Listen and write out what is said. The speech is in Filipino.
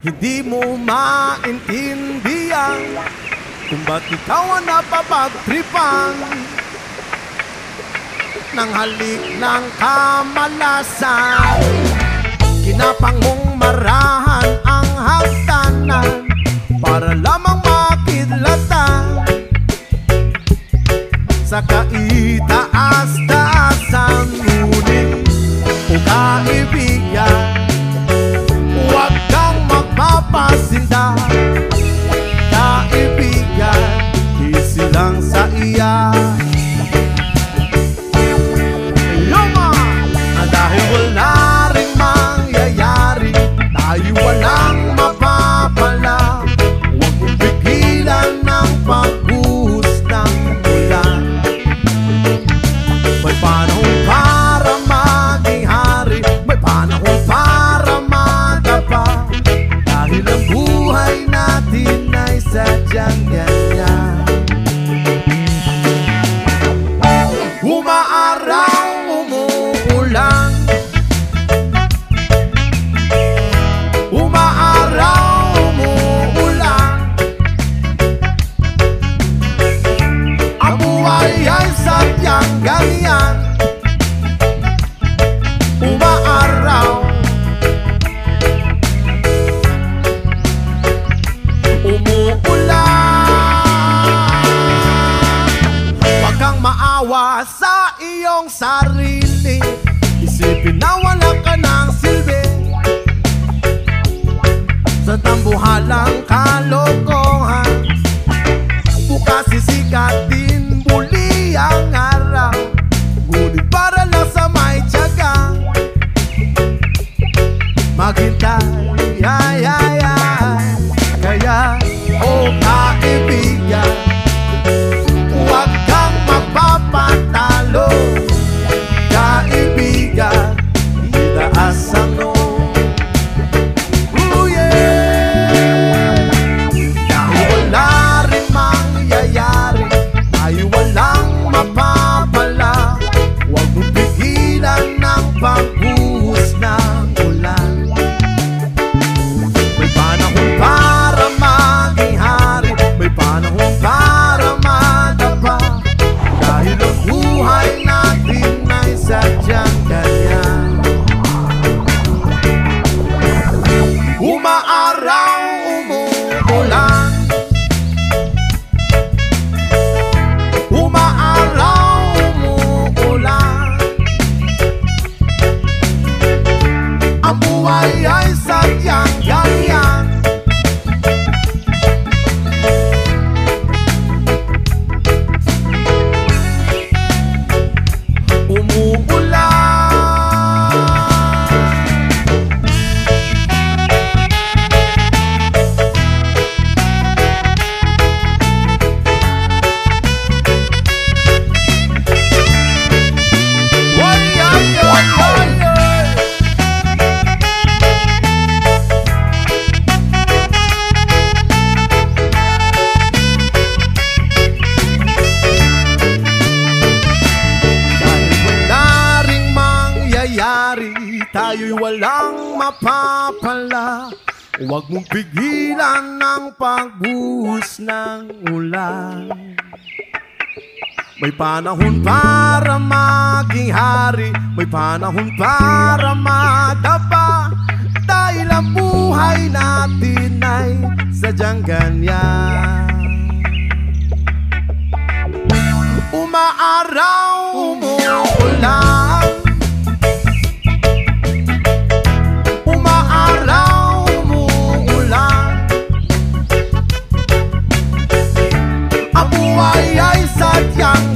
Hindi mo maintindihan kung ba't ikaw ang napapagtripan ng halik ng kamalasan. Kinapang mong marahan ang hagdanan para lamang makidlatan sa kaitaas-taasan. Ngunit o kaibigan, huwag kang magpapasinda. Kaibigan, easy lang sa iya. Dahil wala rin mangyayari, tayo walang mapapala. Huwag mong pigilan ng pagbuhos ng ulan. May panahon para maging hari, may panahon para madapa. Dahil ang buhay natin ay sadyang ganyan. Umaaraw, umuulan, umaaraw, umuulan. Ang buhay ay sadyang ganyan. Umaaraw, umuulan. Huwag kang maawa sa iyong sarili, isipin na wala ka ng silbi sa tambuhalang kalokohan. Bukas sisikat din muli ang araw, ngunit para lang sa may tiyaga maghintay, ay, ay, ay. Kaya, oh kaibigan, huwag kang magpapatalo. Kaibigan, itaas ang noo. Oh yeah! Dahil wala rin mangyayari, tayo walang mapapala. Huwag mong pigilan ng pagbuhos ng ulan. May panahon para maging hari, may panahon para madapa. Dahil ang buhay natin ay sadyang ganyan. Umaaraw, umuulan, umaaraw, umuulan. Ang buhay ay sadyang ganyan. Tayo'y walang mapapala. Huwag mong pigilan ng pagbuhos ng ulan. May panahon para maging hari, may panahon para madapa. Dahil ang buhay natin ay sadyang ganyan. Umaaraw, umuulan, umaaraw, umuulan. Ang buhay ay sadyang